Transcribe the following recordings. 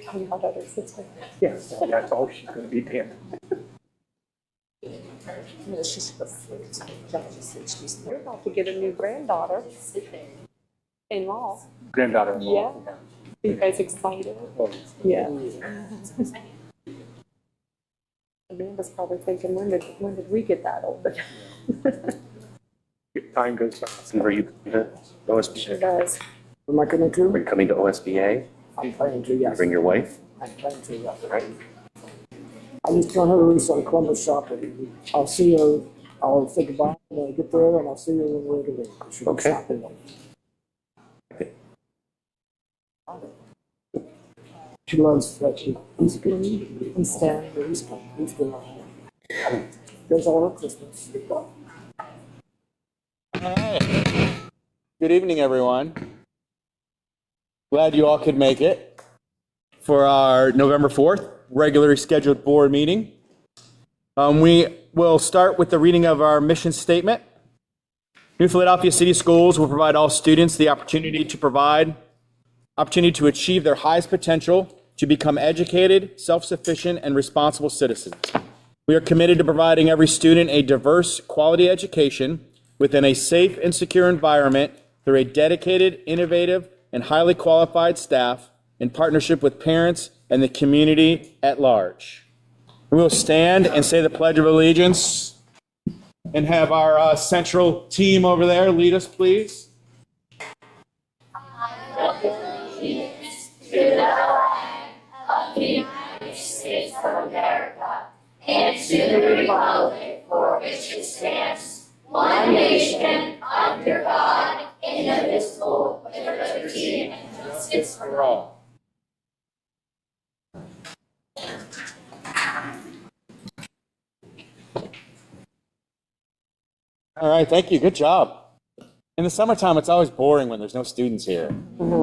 Talking about other sister. Yes, that's all she's going to be 10. She's You're about to get a new granddaughter. In-law. Granddaughter. Yeah. Are you guys excited? Yeah. Amanda's probably thinking, when did we get that old? Time goes fast. And are you coming to Sure OSBA? does. Am I coming Are to? you coming to OSBA? I'm planning to, yes. Bring your wife? I'm planning to, yes. Right. I'm just telling her to leave on Columbus shopping. I'll see her, I'll say goodbye when I get there, and I'll see her when we're leaving. She'll be Okay. shopping. She loves that. He's good. Instead. He's good. Does all her Christmas. Good evening, everyone. Glad you all could make it for our November 4th regularly scheduled board meeting. We will start with the reading of our mission statement. New Philadelphia City Schools will provide all students the opportunity to achieve their highest potential, to become educated, self-sufficient, and responsible citizens. We are committed to providing every student a diverse, quality education within a safe and secure environment through a dedicated, innovative, and highly qualified staff in partnership with parents and the community at large. We will stand and say the Pledge of Allegiance and have our central team over there lead us, please. Of the United States of America and to the republic for which it stands, one nation, under God, indivisible, with liberty and justice for all. All right, thank you. Good job. In the summertime, it's always boring when there's no students here.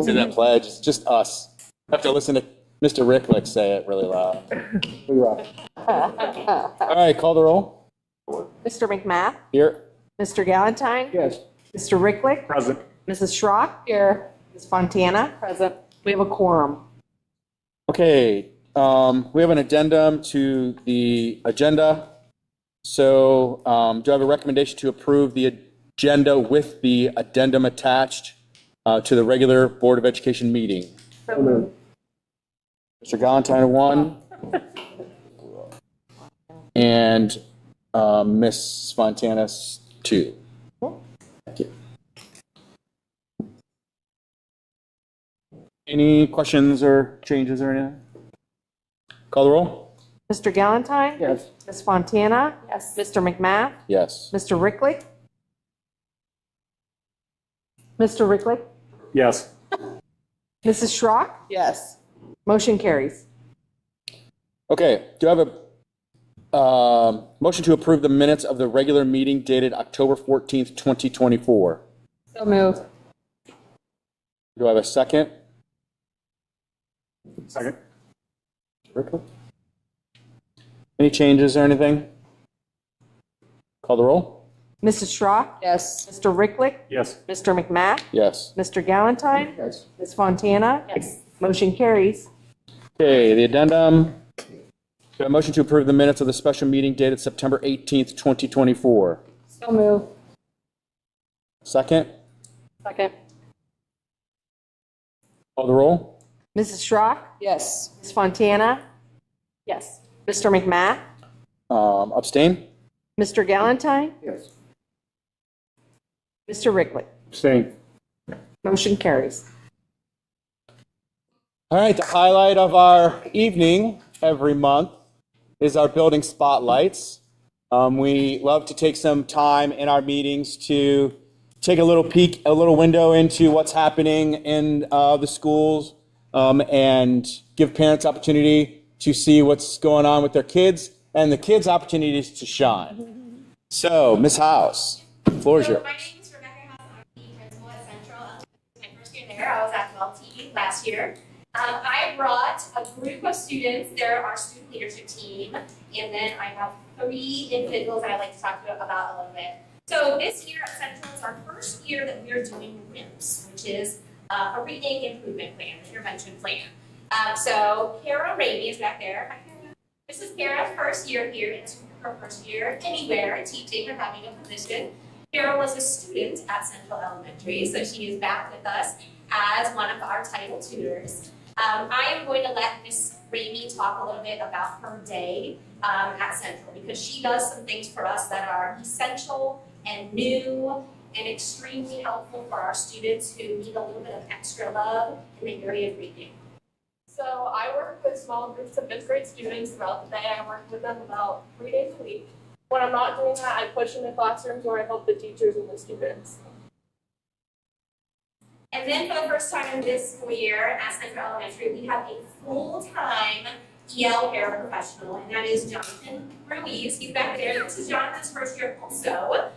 See that pledge? It's just us. I have to listen to Mr. Ricklick say it really loud. All right, call the roll. Mr. McMath, Here. Mr. Galantine, Yes. Mr. Ricklick, Present. Mrs. Schrock. Here. Ms. Fontana. Present. We have a quorum. Okay, we have an addendum to the agenda. So do I have a recommendation to approve the agenda with the addendum attached to the regular Board of Education meeting? Mr. Galantine, 1. And Ms. Fontana, 2. Thank you. Any questions or changes or anything? Call the roll? Mr. Galantine. Yes. Ms. Fontana. Yes. Mr. McMath. Yes. Mr. Ricklick. Mr. Ricklick. Yes. Mrs. Schrock. Yes. Motion carries. Okay, do I have a motion to approve the minutes of the regular meeting dated October 14th, 2024? So moved. Do I have a second? Second. Ricklick? Any changes or anything? Call the roll? Mrs. Schrock. Yes. Mr. Ricklick. Yes. Mr. McMath. Yes. Mr. Galantine. Yes. Ms. Fontana. Yes. Motion carries. Okay, the addendum. Do I have a motion to approve the minutes of the special meeting dated September 18th, 2024? So moved. Second? Second. Call the roll? Mrs. Schrock. Yes. Ms. Fontana. Yes. Mr. McMath. Abstain? Mr. Galantine. Yes. Mr. Ricklick. Abstain. Motion carries. All right, the highlight of our evening every month is our building spotlights. We love to take some time in our meetings to take a little peek, a little window into what's happening in the schools and give parents opportunity to see what's going on with their kids and the kids' opportunities to shine. So, Ms. House, the floor is yours. My name is Rebecca House. I'm the principal at Central. My first year there, I was at 12T last year. I brought a group of students. They're our student leadership team. And then I have 3 individuals that I'd like to talk about a little bit. So this year at Central is our first year that we are doing RIMS, which is a reading improvement plan, intervention plan. So Kara Raby is back there. Hi, Kara. This is Kara's first year here. It's her first year anywhere teaching or having a position. Kara was a student at Central Elementary, so she is back with us as one of our title tutors. I am going to let Miss Raby talk a little bit about her day at Central, because she does some things for us that are essential and new and extremely helpful for our students who need a little bit of extra love in the area of reading. So I work with small groups of fifth grade students throughout the day. I work with them about 3 days a week. When I'm not doing that, I push in the classrooms where I help the teachers and the students. And then for the first time in this school year at Central Elementary, we have a full-time EL paraprofessional, and that is Jonathan Ruiz. He's back there. This is Jonathan's first year also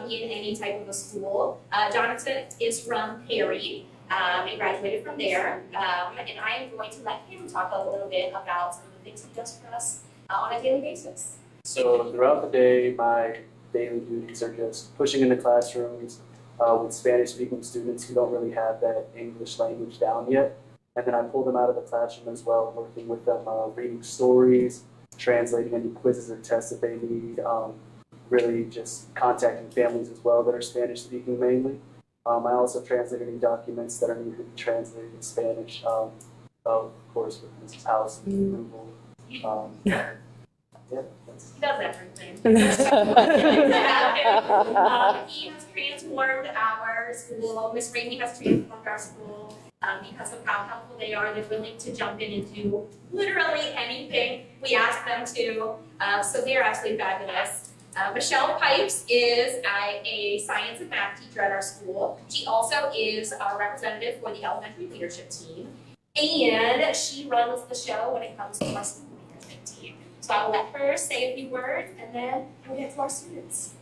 in any type of a school. Jonathan is from Perry and graduated from there. And I am going to let him talk a little bit about some of the things he does for us on a daily basis. So throughout the day, my daily duties are just pushing into classrooms with Spanish-speaking students who don't really have that English language down yet. And then I pull them out of the classroom as well, working with them, reading stories, translating any quizzes or tests that they need, really just contacting families as well that are Spanish-speaking mainly. I also translate any documents that are needed to be translated in Spanish, of course, with Mrs. House and approval. Yeah, that's He does everything. He has transformed our school. Miss Rainey has transformed our school because of how helpful they are. They're willing to jump in and do literally anything we ask them to. So they're absolutely fabulous. Michelle Pipes is a science and math teacher at our school. She also is our representative for the elementary leadership team. And she runs the show when it comes to our school leadership team. So I'll let her say a few words, and then we'll get to our students.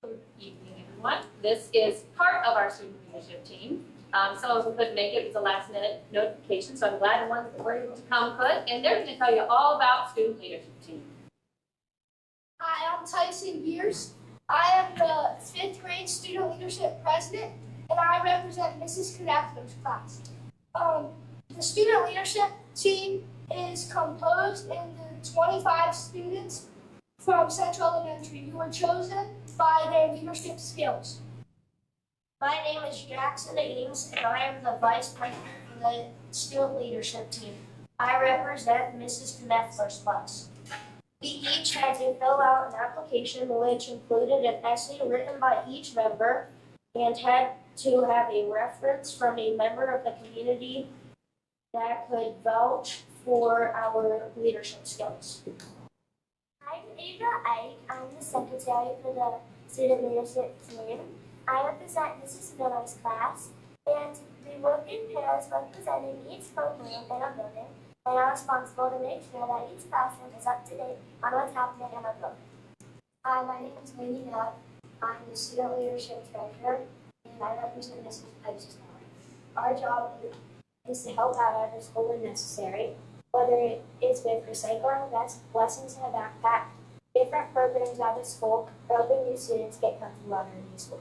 Good evening, everyone. This is part of our student leadership team. Some of them couldn't make it. It was a last-minute notification, so I'm glad the ones that were able to come could. And they're going to tell you all about student leadership team. Hi, I'm Tyson Beers. I am the 5th grade student leadership president, and I represent Mrs. Knepfler's class. The student leadership team is composed into 25 students from Central Elementary who were chosen by their leadership skills. My name is Jackson Ames, and I am the vice president for the student leadership team. I represent Mrs. Knepfler's class. We each had to fill out an application which included an essay written by each member and had to have a reference from a member of the community that could vouch for our leadership skills. I'm Ava Ike. I'm the secretary for the student leadership team. I represent Mrs. Miller's class, and we work in pairs representing each program in our building, and are responsible to make sure that each classroom is up to date on what's happening in our building. Hi, my name is Lady Nutt. I'm the student leadership treasurer, and I represent Mrs. Pipes' class. Our job is to help out after school when necessary, whether it is with recycling, that's lessons in a backpack, different programs out of school, or helping new students get comfortable at our new school.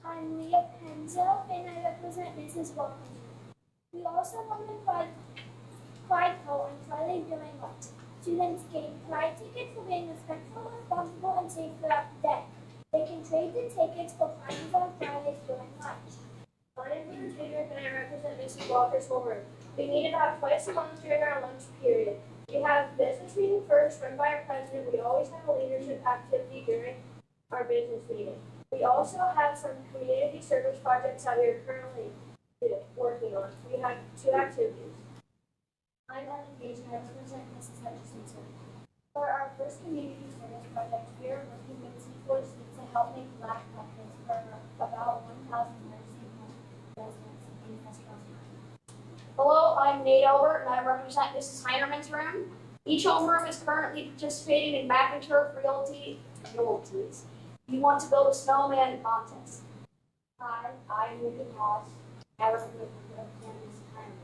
I'm Leah Penzo, and I represent Mrs. Walker. We also want to Pride Coat on Friday doing what? Students gain Pride tickets for being respectful, responsible, and safe throughout the day. They can trade the tickets for prizes on Fridays during lunch. My name is Taylor, and I represent Mrs. Walker's homeroom. We meet about twice a month during our lunch period. We have business meeting first, run by our president. We always have a leadership activity during our business meeting. We also have some community service projects that we are currently working on. We have 2 activities. I'm Ellen Gage, and I represent Mrs. Hutchinson. For our first community service project, we are working with C4C to help make black buckets for about 1,000 residents in Central. Hello, I'm Nate Albert, and I represent Mrs. Heinerman's room. Each homeroom is currently participating in McInturf Realties. We want to build a snowman contest. Hi, I'm Ruben Ross. I represent Mrs. Heineman.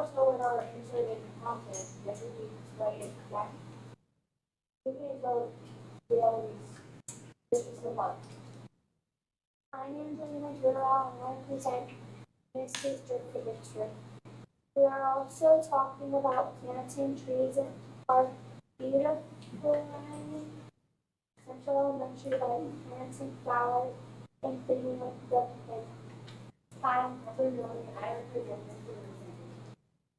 also in our insert content, that we can write it back. We can vote realities. This is the month. I'm Angelina Goodall, and I represent this district for district. We are also talking about planting trees in our beautiful Central Elementary by planting flowers and cleaning up the plant. I'm Heather Miller, and I represent this district.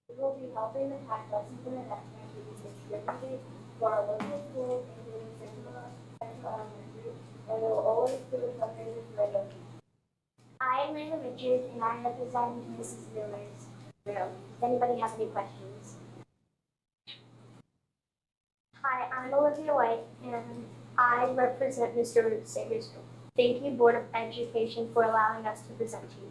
We will be helping the pack lessons in the next activities distributed to our local schools, including Central Elementary, and we will always do a fundraiser for the I am Rita Richards, and I represent Mrs. Miller's room. Does anybody have any questions? Hi, I'm Olivia White, and I represent Mr. Sager's room. Thank you, Board of Education, for allowing us to present to you.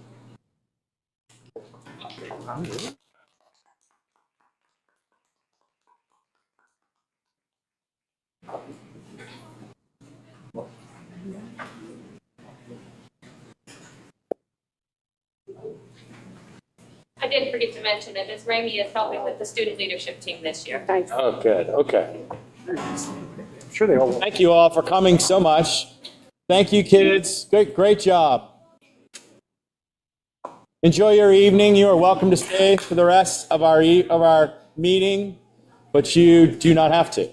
I did forget to mention that Ms. Ramey is helping with the student leadership team this year. Thanks. Oh, good. Okay. I'm sure they all. Thank you all for coming so much. Thank you, kids. Great job. Enjoy your evening. You are welcome to stay for the rest of our meeting, but you do not have to.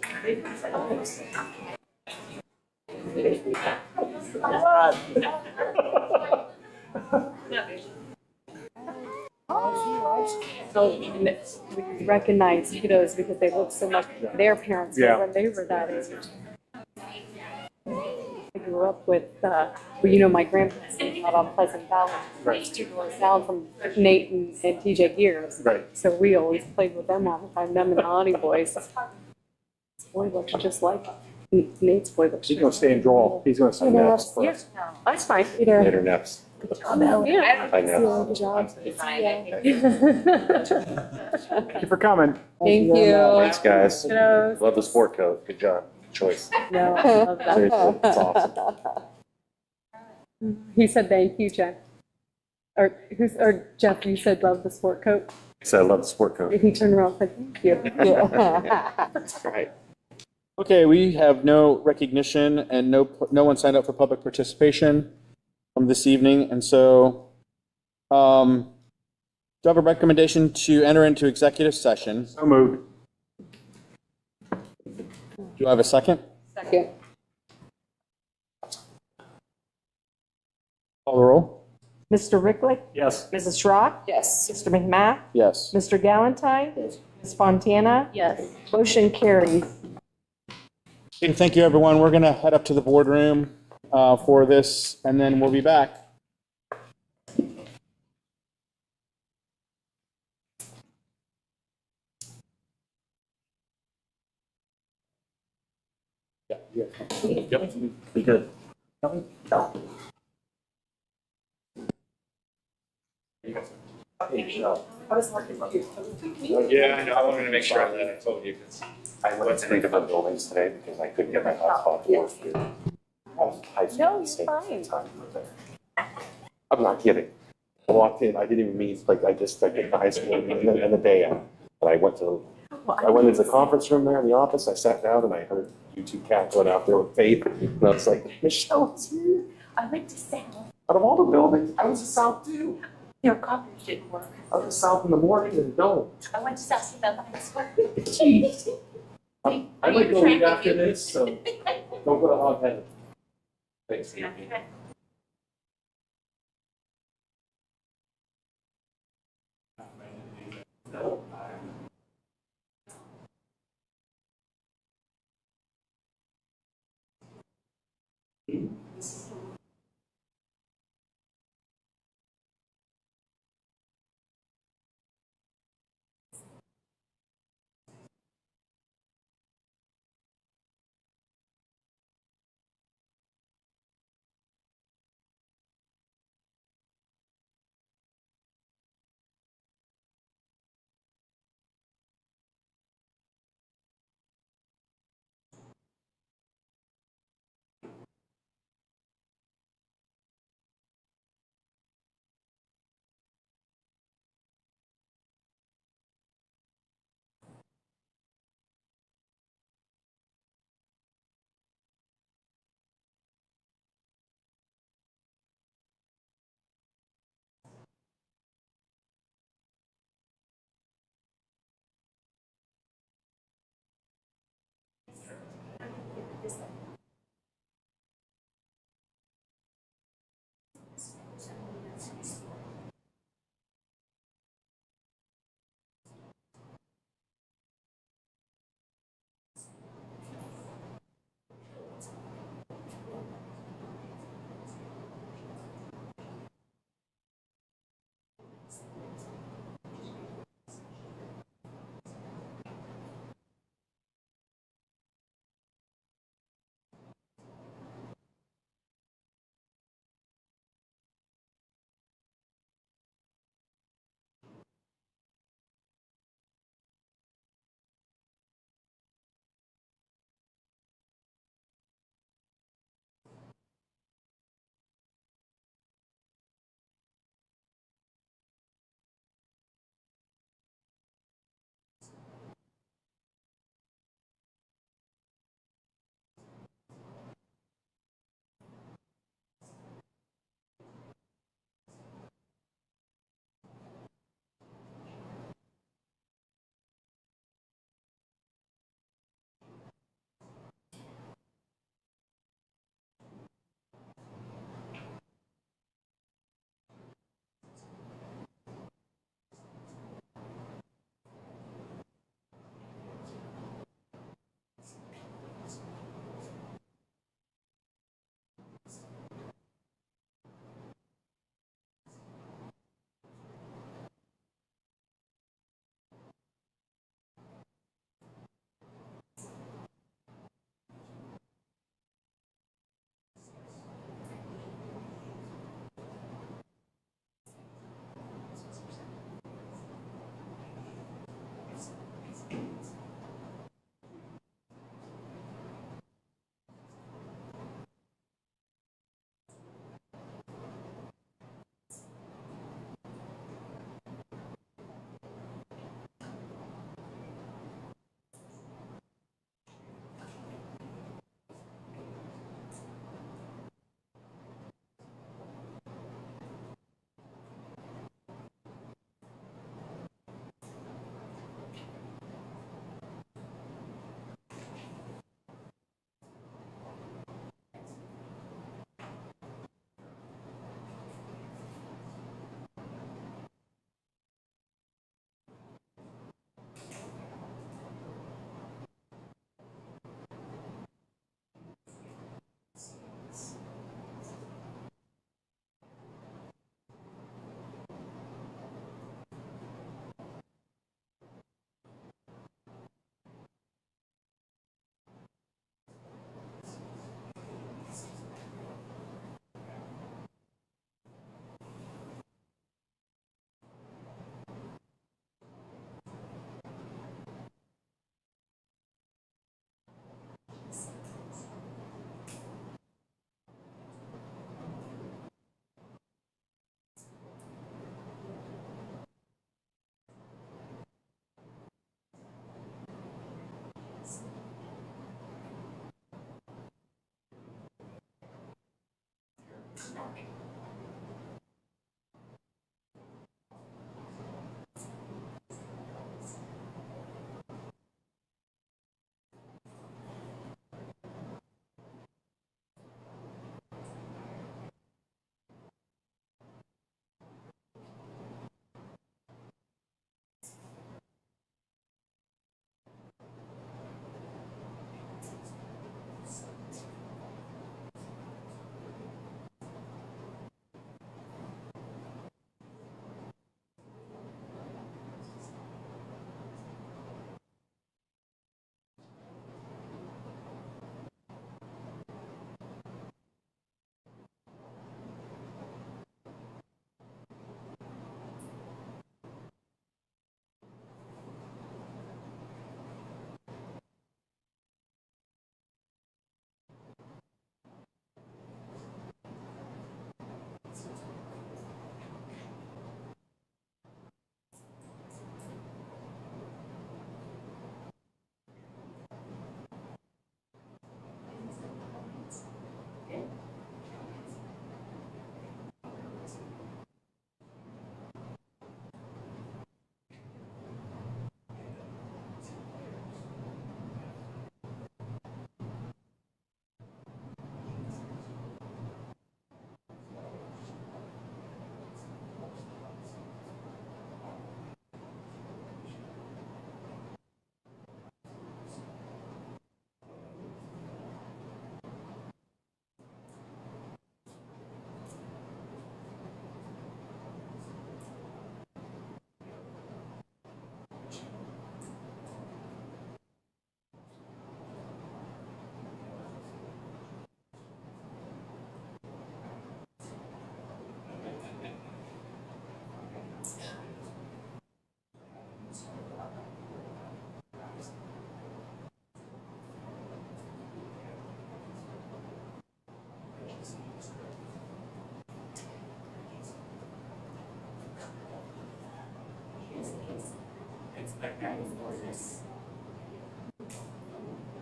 So we recognize kiddos because they look so much like their parents when they were that age. I grew up with, my grandparents lived out on Pleasant Valley. Right. 2 doors down from Nate and TJ Gears. Right. So we always played with them all the time, them and the Honey Boys. This boy looks just like Nate's boy looks. He's gonna stay and draw. He's gonna sign that for us. That's fine. Later, Neps. Yeah. I know. Good job. Thank you for coming. Thank you. Thanks, guys. Kiddos. Love the sport coat. Good job. Good choice. No, I love that. Seriously, it's awesome. He said thank you, Jen. Or Jeff, you said love the sport coat. So I love the sport coat. He turned around and said thank you. That's right. Okay, we have no recognition and no one signed up for public participation this evening, and so do I have a recommendation to enter into executive session? So moved. Do I have a second? Second. Call the roll. Mr. Ricklick? Yes. Mrs. Schrock? Yes. Mr. McMath? Yes. Mr. Galantine? Ms. Fontana? Yes. Motion carries. Okay, thank you, everyone. We're going to head up to the boardroom for this, and then we'll be back. Yep. Be good. Yeah, I know. I wanted to make sure that I told you because I went to think about buildings today because I couldn't get my hotspot to work here. No, you're fine. I'm not kidding. I walked in, I didn't even mean, like, I picked the high school and the day out. And I went into the conference room there in the office, I sat down and I heard you two cats went out there with Faith. And I was like, Michelle's here. I went to South. Out of all the buildings, I was in South too. Their coverage didn't work. I was in South in the morning and don't. I went to South Savannah High School. Jeez. I might go eat after this, so don't go to hog heaven. Thanks, Andy.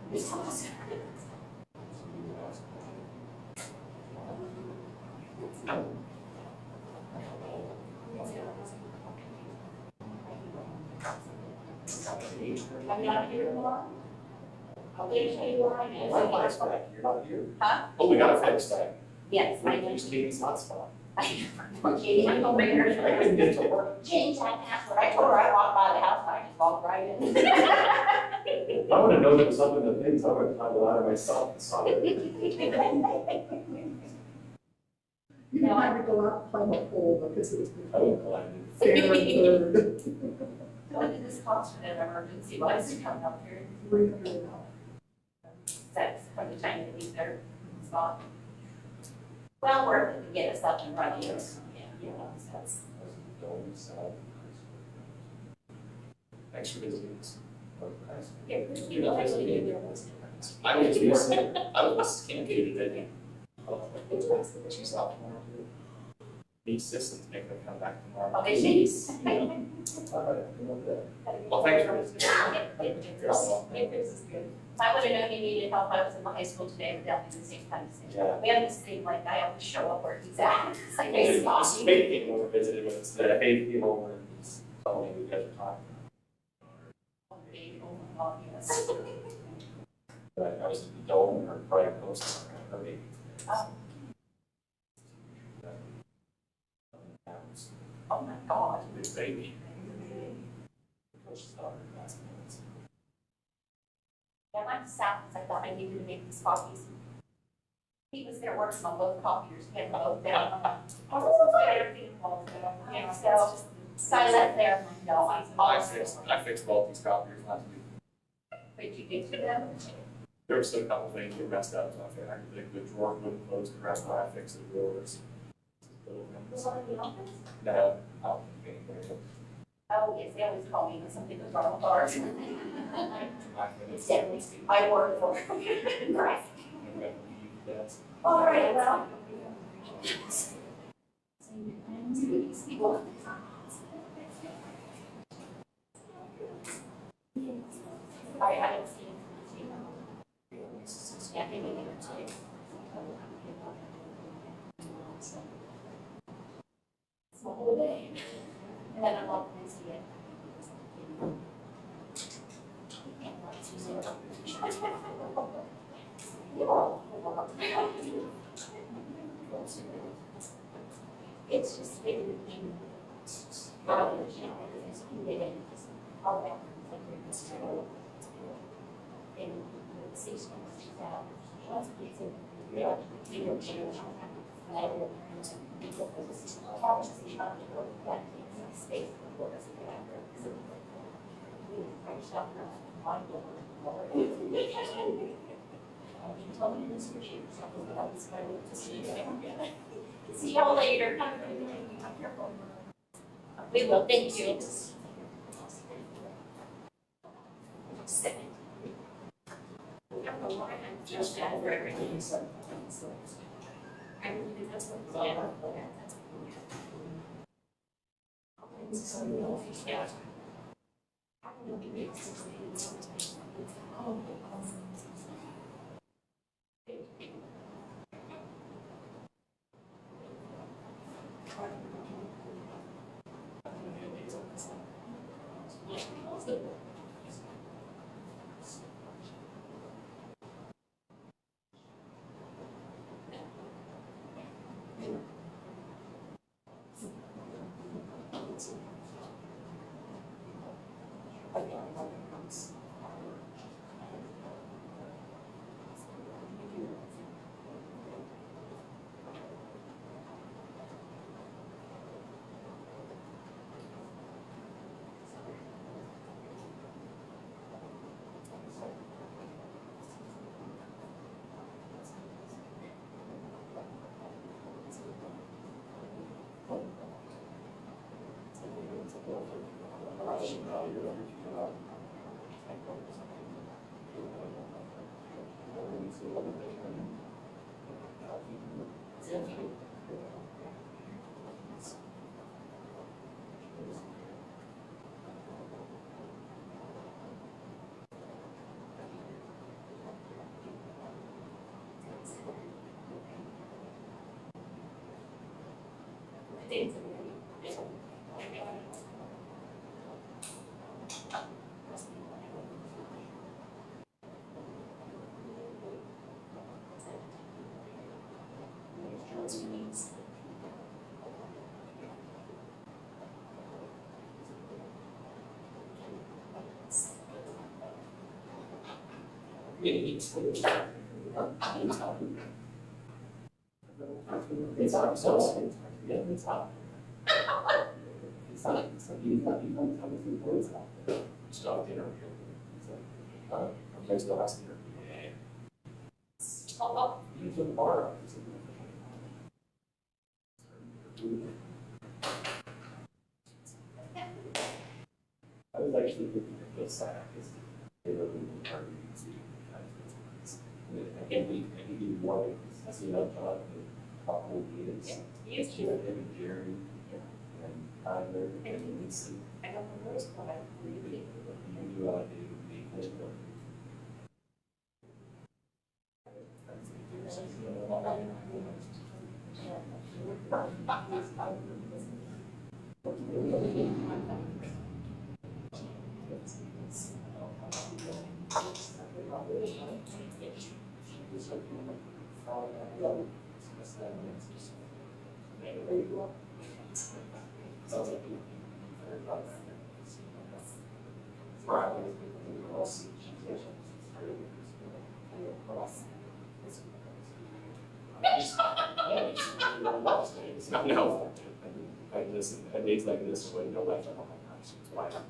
I'm not here tomorrow. I'll show you where I am. You're not here. Huh? Oh, we gotta fix that. Yes, I know. Katie's hotspot. Katie, I told her. I couldn't get to work. Change that password. I told her I walked by the house and I just walked right in. I would have known it was up in the things, I would have climbed the ladder myself and saw it. You didn't have to go out and climb a pole because it was I would have climbed fair and third. When did this concert and emergency lights come up here? $300. That's from the time that he's there. Spot. Well, worth it to get us up and running. Yeah, you know, that's. Thanks for visiting us. You know, actually, I was camp here today. She's out tomorrow too. These systems make them come back tomorrow. Okay, she's. Well, thanks for visiting. If I would have known he needed help, I was in the high school today, but definitely the same kind of thing. Yeah. We have this thing like I always show up where he's at. It's like, Maybe hey, maybe people were visited with us today. Maybe people were telling me you guys were talking. oh my God, yes. But I was in the dome or probably close to maybe. Oh my God. Big baby. Coach's daughter. I went to South because I thought I needed to make these copies. He was there working on both copiers, he had them both down. I was there, yeah, so I left there, and no, I fixed both these copiers last week. Wait, you did to them? There were still a couple things that messed up, so I think the drawer wouldn't close correctly. I fixed the drawers. Was one in the office? No, I'll be there. Oh, yes, they always call me when something goes wrong with ours. It's definitely, I work for. Right. All right, well. I haven't seen. Yeah, maybe later today. It's the whole day. And then I'm not going to see it. It's just been See y'all later. We will, thank you. Just add for everything. I really think that's what, yeah. I was actually thinking of this sad because they were really hard to see. I can't believe one as you know, John, a couple of years. He is Him and Jerry and Tyler and Lisa. I don't know where it's going. You knew how to make it. No, I listen, at days like this, when no life, oh my gosh, it's why I'm.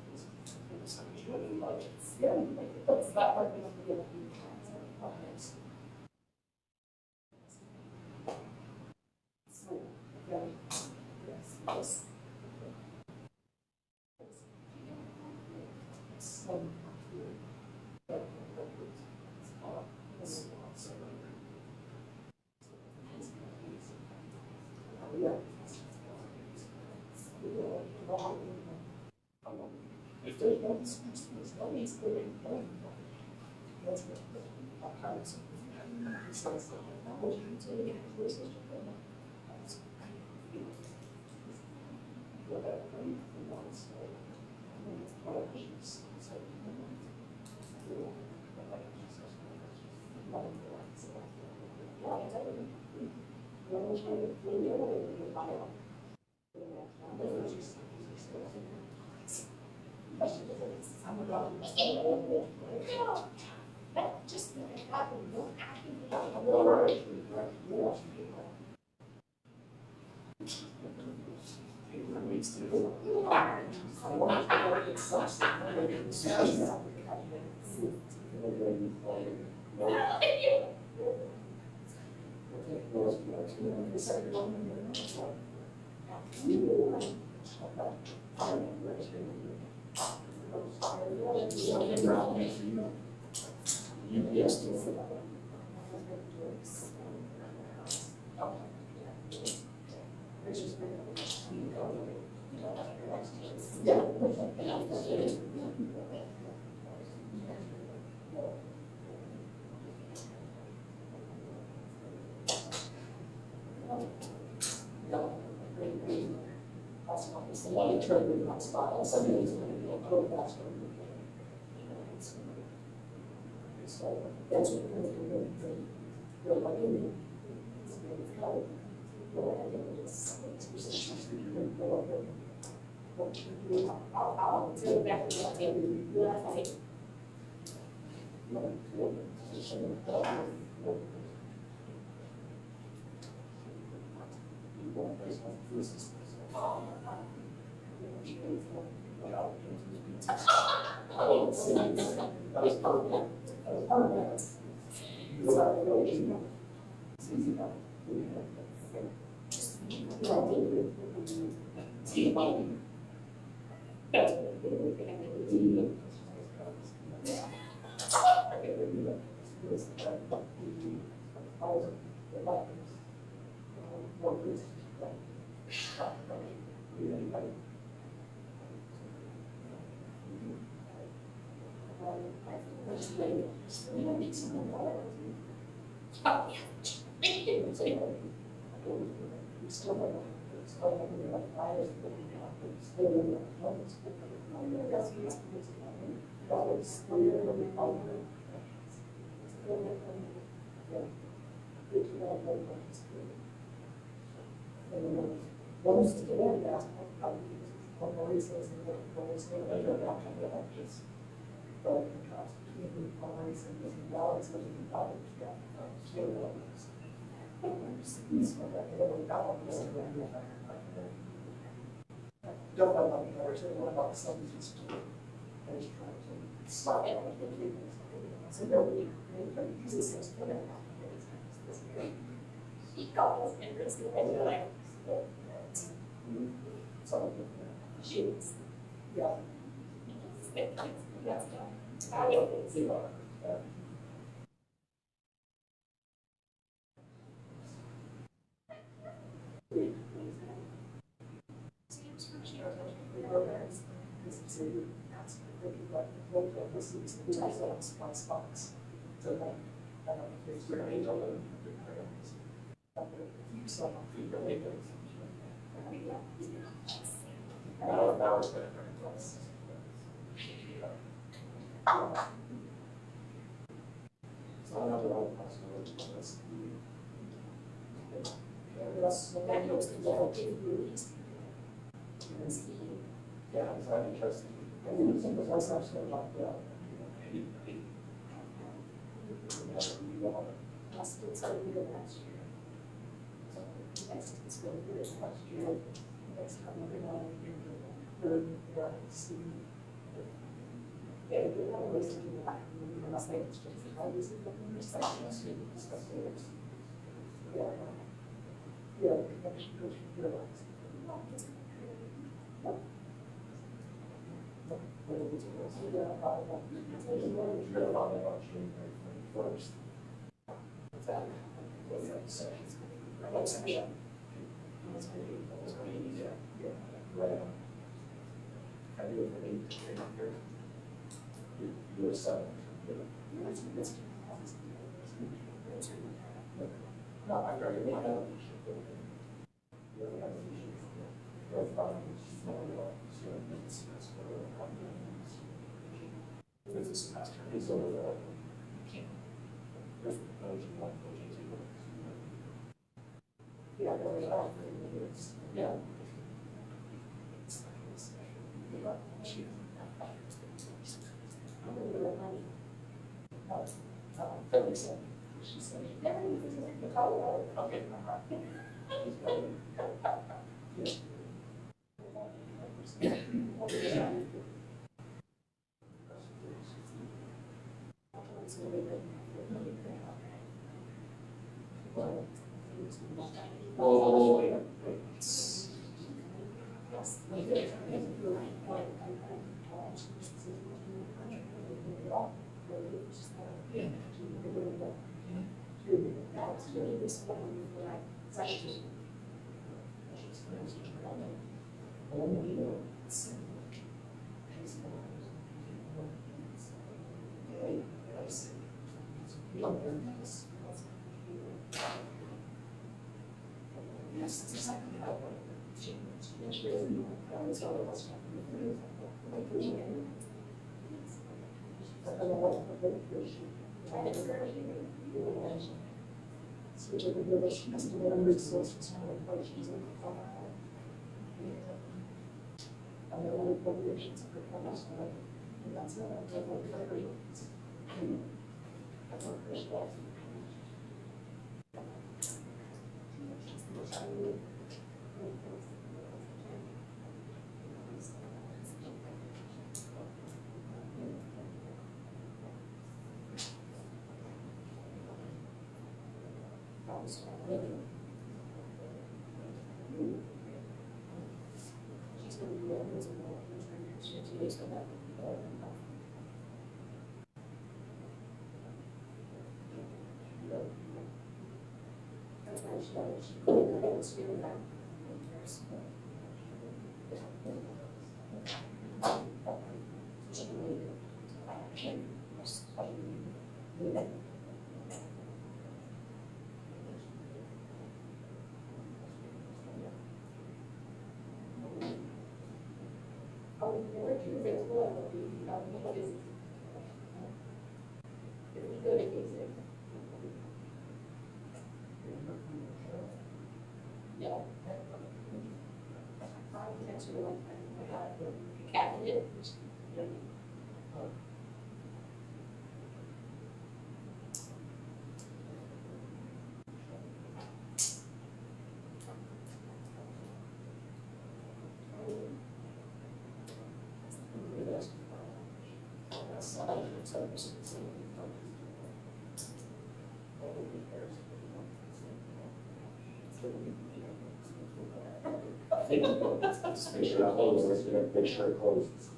Just make sure that closes, make sure it closes.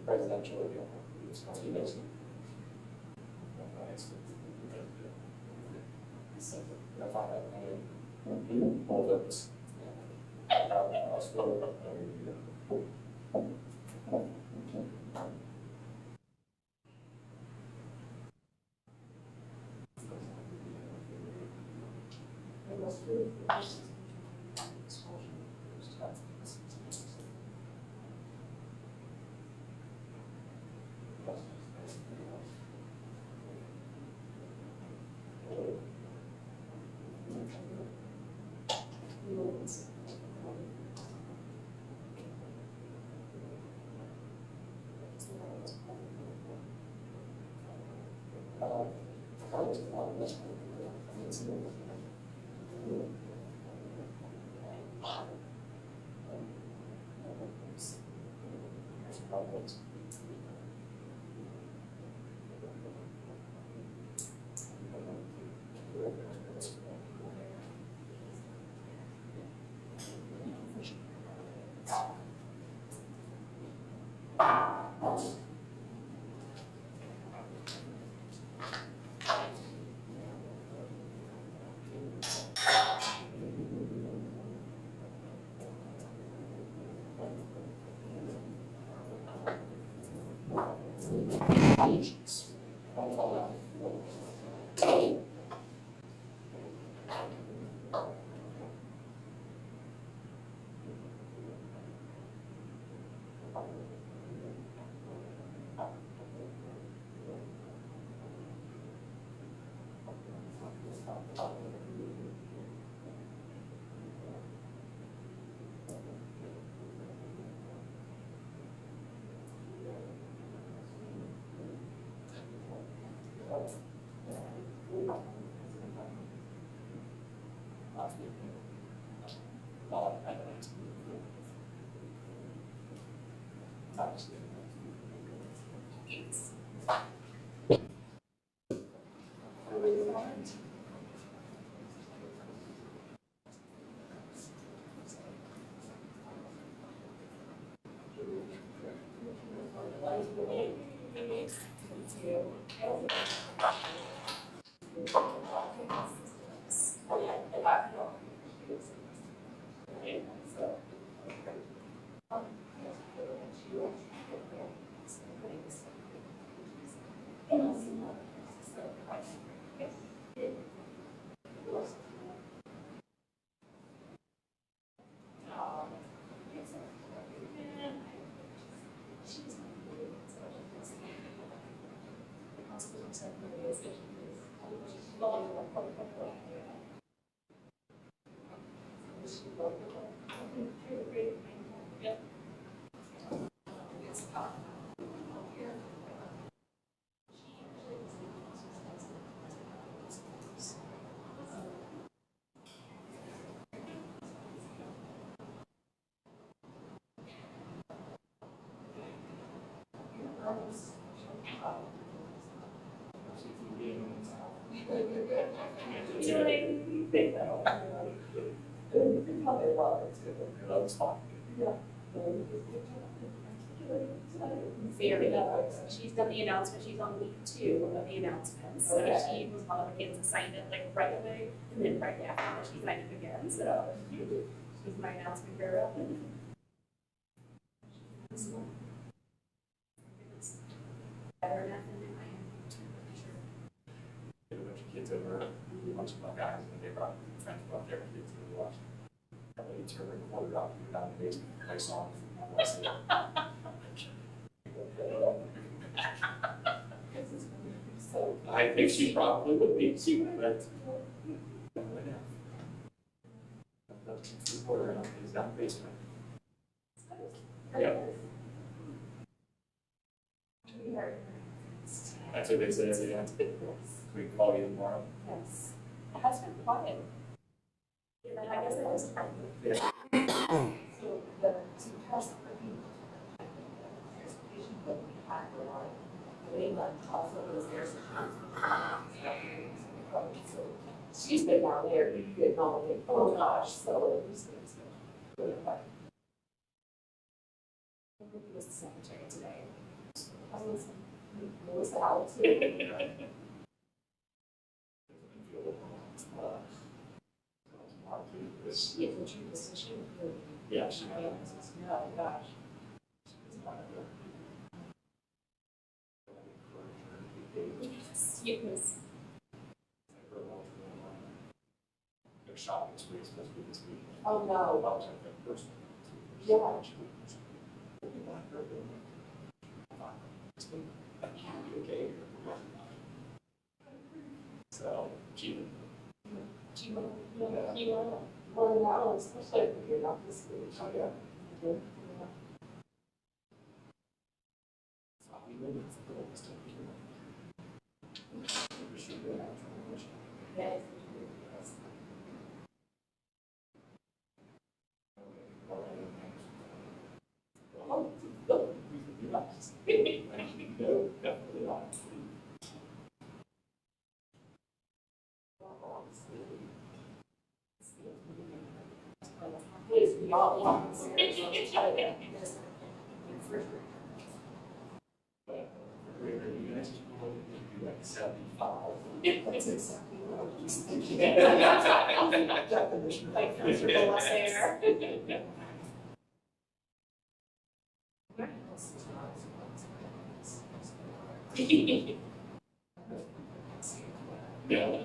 Presidential. Very. She's done the announcement, she's on week 2 of the announcements. So she was one of the kids assigned it like right away, and then right after that she signed it again, so she's my announcement girl. Better enough than I am. Get a bunch of kids over, a bunch of my guys, and they brought friends brought their kids to watch. And they turned and wandered out down the basement, play songs. I think she probably would be, but. He's down the basement. Yeah. That's what they said, yeah. We can call you tomorrow. Yes. It has been quiet. Yeah, I guess it is. Yeah. So the test she's been down there, you get nominated. Oh gosh, so it was good. Who was the secretary today? I was Melissa Alex. She is a true position. Yeah, she Oh gosh. Yes. Their shopping spree is supposed to be this week. Oh no. I was at the first one. Yeah. Okay. So, she. Well, now, especially if you're not this week. Oh, yeah. No, definitely not. Yeah.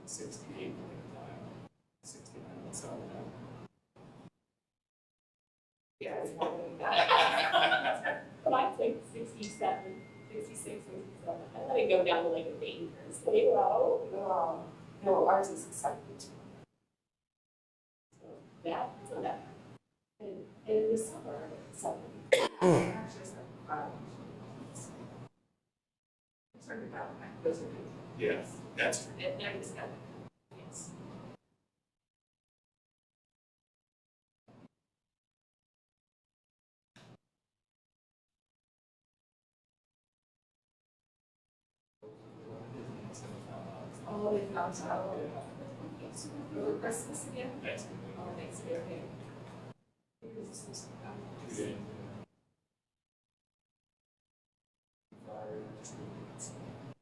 68, 69, so. Yeah, it's more than that. But I think 67, 66, 67. I let it go down to like a dangerous. They go. No, ours is 72. That's enough. And in the summer, 70. Yeah, that's. And now it's got, yes. Oh, they found out. For Christmas again? Yes. Oh, Thanksgiving. Yeah.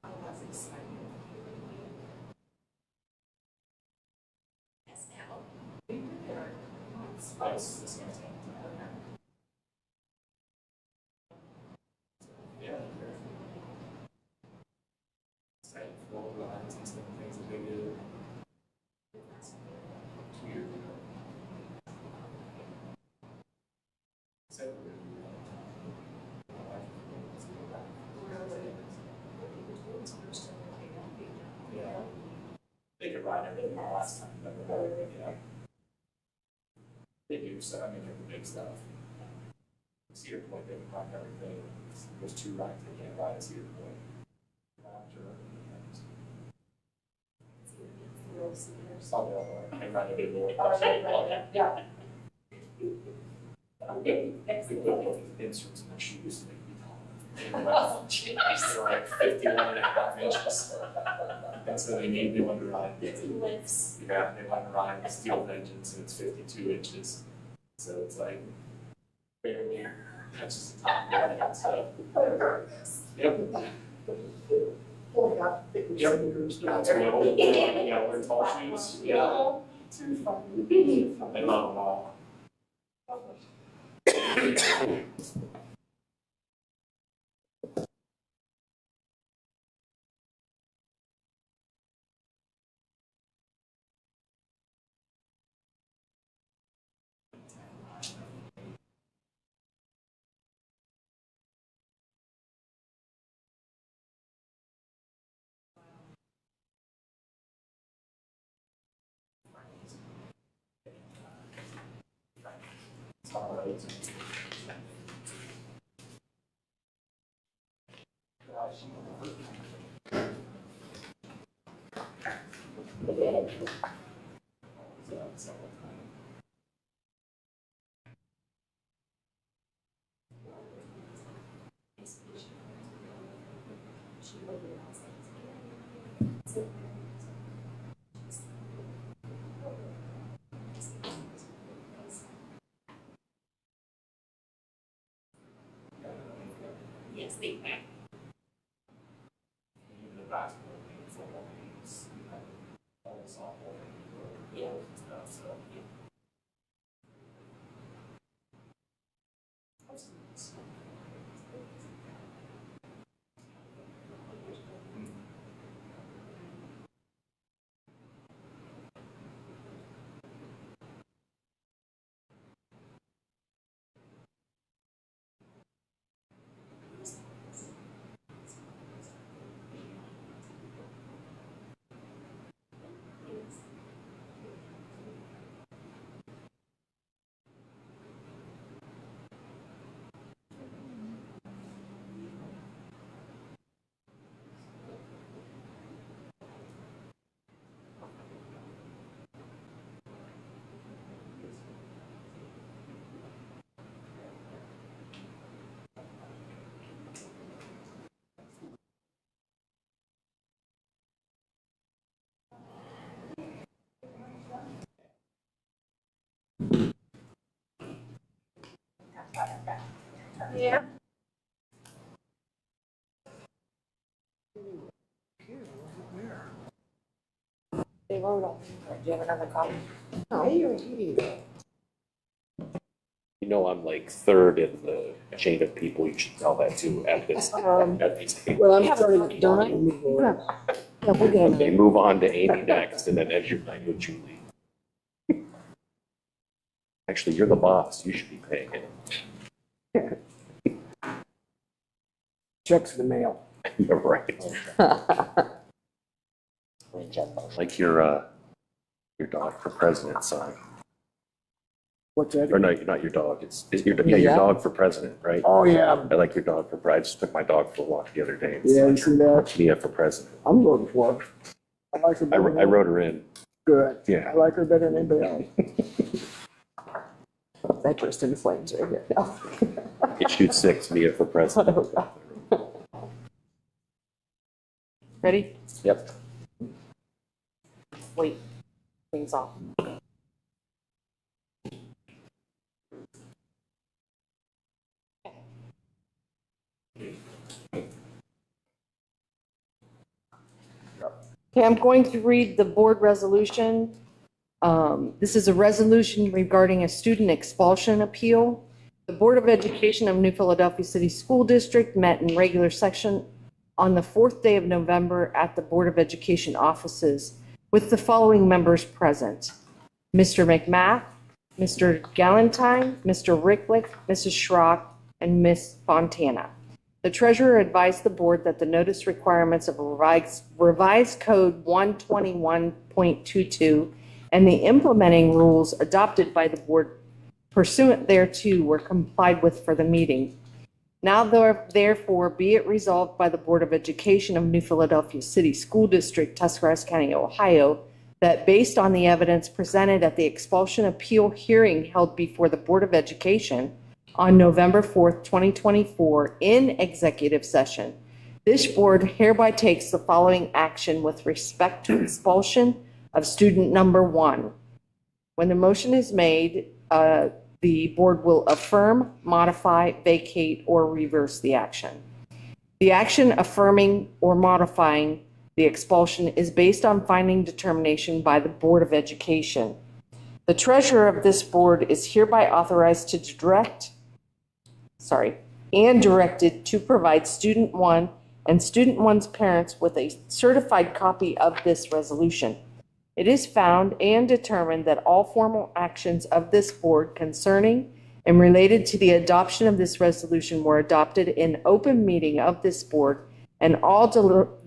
Oh, that's exciting. Yes, now. Yeah. Site floor lines and some things that they do. 2 years ago. So, yeah. They could ride everything the last time, but, yeah. They do, so, I mean, they're the big stuff. Cedar Point, they can ride everything. There's 2 rides they can't ride at Cedar Point. After, oh, no, I ride every little. Yeah. Instruments and she used to make me tall. They're like 51.5 inches. And so they need me one to ride. Lifts. Yeah, they want to ride the steel engines and it's 52 inches. So it's like barely touches the top of their head. So, yep. Yep. That's real. Yeah, wear tall shoes. Yeah. I love them all. Yes, they can. Even the basketball team, football teams, all the softball teams, stuff, so. Yeah. They wrote on. Do you have another copy? You know, I'm like third in the chain of people you should tell that to at this, at these tables. Well, I'm starting to move on. Yeah, we'll get Okay, move on to Amy next, and then as you're done with Julie. Actually, you're the boss, you should be paying it. Checks in the mail. You're right. Like your dog for president, son. What's that? Or no, not your dog, it's your dog for president, right? Oh, yeah. I like your dog for, I just took my dog for a walk the other day. Yeah, you see that? Mia for president. I'm voting for her. I like her I better than, wrote her in. good. Yeah. I like her better than anybody else. That just in flames right here. No. Issue 6, Mia for president. Ready? Yep. Wait. Things off. Okay, I'm going to read the board resolution. This is a resolution regarding a student expulsion appeal. The Board of Education of New Philadelphia City School District met in regular session on the 4th day of November at the Board of Education offices with the following members present: Mr. McMath, Mr. Galentine, Mr. Ricklick, Mrs. Schrock, and Ms. Fontana. The treasurer advised the board that the notice requirements of revised code 121.22 and the implementing rules adopted by the board pursuant thereto were complied with for the meeting. Now therefore be it resolved by the Board of Education of New Philadelphia City School District, Tuscarawas County, Ohio, that based on the evidence presented at the expulsion appeal hearing held before the Board of Education, on November 4th, 2024 in executive session. This board hereby takes the following action with respect to expulsion of student number 1. When the motion is made, the board will affirm, modify, vacate, or reverse the action. The action affirming or modifying the expulsion is based on finding determination by the Board of Education. The treasurer of this board is hereby authorized to directed to provide student 1 and student 1's parents with a certified copy of this resolution. It is found and determined that all formal actions of this board concerning and related to the adoption of this resolution were adopted in open meeting of this board and all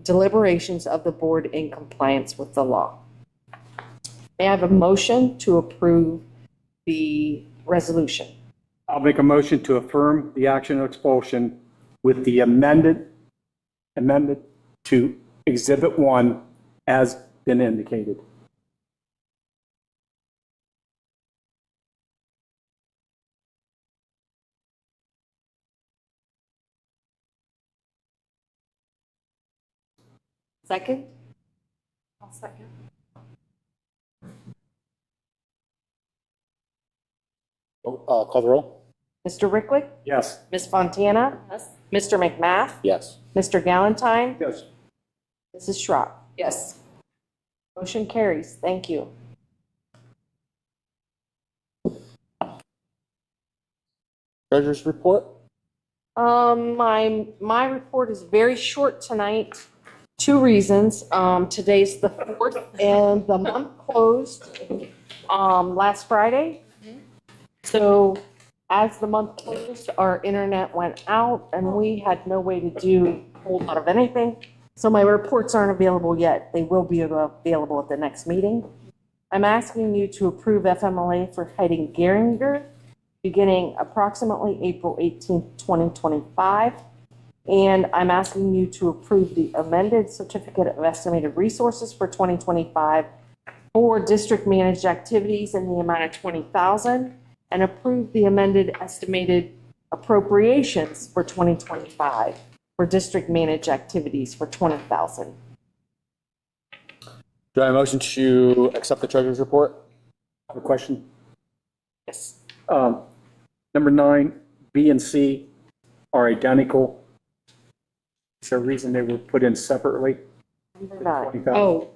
deliberations of the board in compliance with the law. May I have a motion to approve the resolution? I'll make a motion to affirm the action of expulsion with the amendment to Exhibit 1 as been indicated. Second? I'll second. Call the roll? Mr. Ricklick? Yes. Ms. Fontana? Yes. Mr. McMath? Yes. Mr. Galantine? Yes. Mrs. Schrock? Yes. Motion carries. Thank you. Treasurer's report? My report is very short tonight. 2 reasons. Today's the 4th and the month closed last Friday. So as the month closed, our internet went out and we had no way to do a whole lot of anything. So my reports aren't available yet. They will be available at the next meeting. I'm asking you to approve FMLA for Heidi Geringer beginning approximately April 18th, 2025. And I'm asking you to approve the amended certificate of estimated resources for 2025 for district managed activities in the amount of $20,000 and approve the amended estimated appropriations for 2025 for district managed activities for $20,000. Do I have a motion to accept the treasurer's report? I have a question. Yes. Number 9, B and C are identical. Is there a reason they were put in separately? Oh,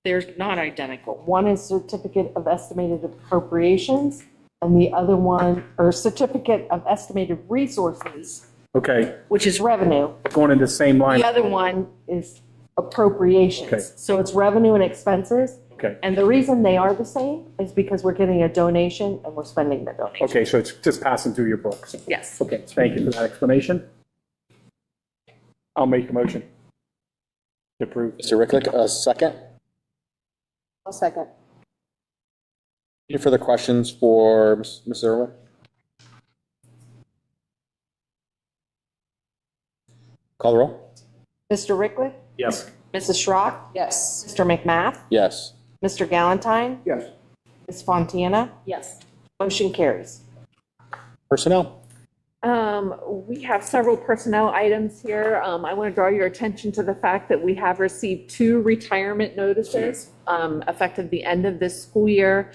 they're not identical. One is certificate of estimated appropriations and the other one, or certificate of estimated resources, Okay, which is revenue. going in the same line. The other one is appropriations. Okay. So it's revenue and expenses. Okay, And the reason they are the same is because we're getting a donation and we're spending the donation. okay, so it's just passing through your books. Yes. Okay, thank you for that explanation. I'll make a motion to approve. Mr. Ricklick, a second. I'll second. Any further questions for Ms. Irwin? Call the roll? Mr. Ricklick? Yes. Mrs. Schrock? Yes. Mr. McMath? Yes. Mr. Galantine? Yes. Ms. Fontana? Yes. Motion carries. Personnel? We have several personnel items here. I want to draw your attention to the fact that we have received 2 retirement notices effective the end of this school year.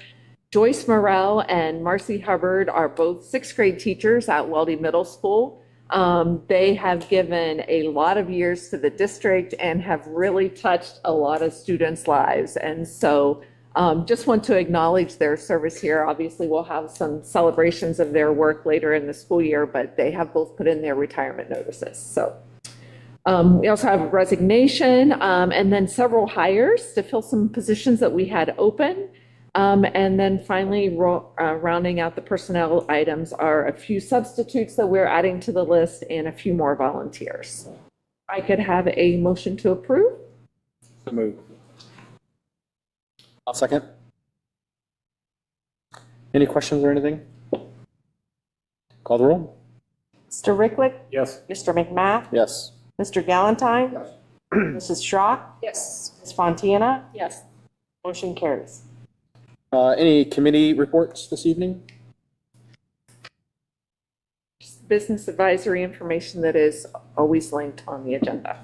Joyce Morrell and Marcy Hubbard are both 6th grade teachers at Weldy Middle School. They have given a lot of years to the district and have really touched a lot of students' lives. And so just want to acknowledge their service here. Obviously, we'll have some celebrations of their work later in the school year, but they have both put in their retirement notices. So we also have a resignation and then several hires to fill some positions that we had open. And then finally, rounding out the personnel items are a few substitutes that we're adding to the list and a few more volunteers. I could have a motion to approve. So moved. I'll second. Any questions or anything? Call the roll? Mr. Ricklick? Yes. Mr. McMath? Yes. Mr. Galantine? Yes. Mrs. Schrock? Yes. Ms. Fontana? Yes. Motion carries. Any committee reports this evening? business advisory information that is always linked on the agenda.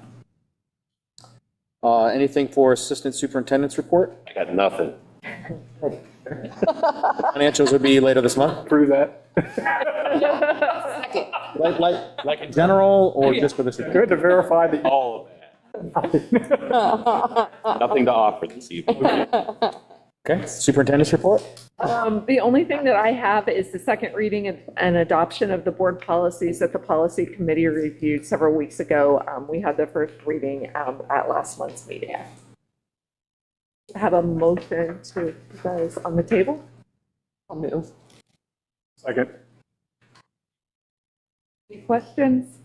Anything for Assistant Superintendent's report? I got nothing. Financials would be later this month? Prove that. Like in general, or just for this? Good to verify that. All of that. Nothing to offer this evening. Okay, Superintendent's report? The only thing that I have is the second reading and adoption of the board policies that the policy committee reviewed several weeks ago. We had the first reading at last month's meeting. I have a motion to you guys on the table. I'll move. Second. Any questions?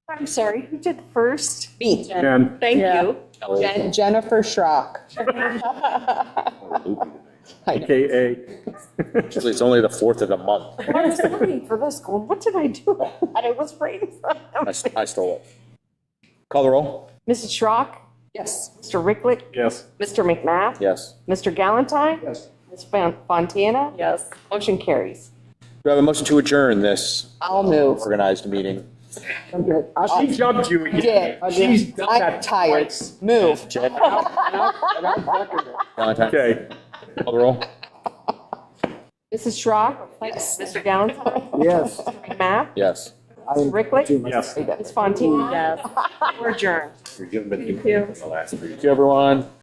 I'm sorry, who did first? Me. Jen. Thank Yeah. you. Jennifer Schrock. AKA. Actually, it's only the 4th of the month. I was looking for this going, what did I do? And it was right in front of me. I stole it. Call the roll? Mrs. Schrock? Yes. Mr. Ricklick? Yes. Mr. McMath? Yes. Mr. Galantine? Yes. Ms. Fontana? Yes. Motion carries. Do I have a motion to adjourn this I'll move. organized meeting? I'm good. She jumped you again. Did. She's done I'm that tired. twice. Move. Jen? And I'll second it. Valentine? Okay. Call the roll? Mrs. Schrock? Yes. Mr. Galantine? Yes. Mr. McMath? Yes. Mr. Ricklick? Too much. Yes. Ms. Fontana? Yes. We're adjourned. You're giving me you. the last three. Thank you, everyone.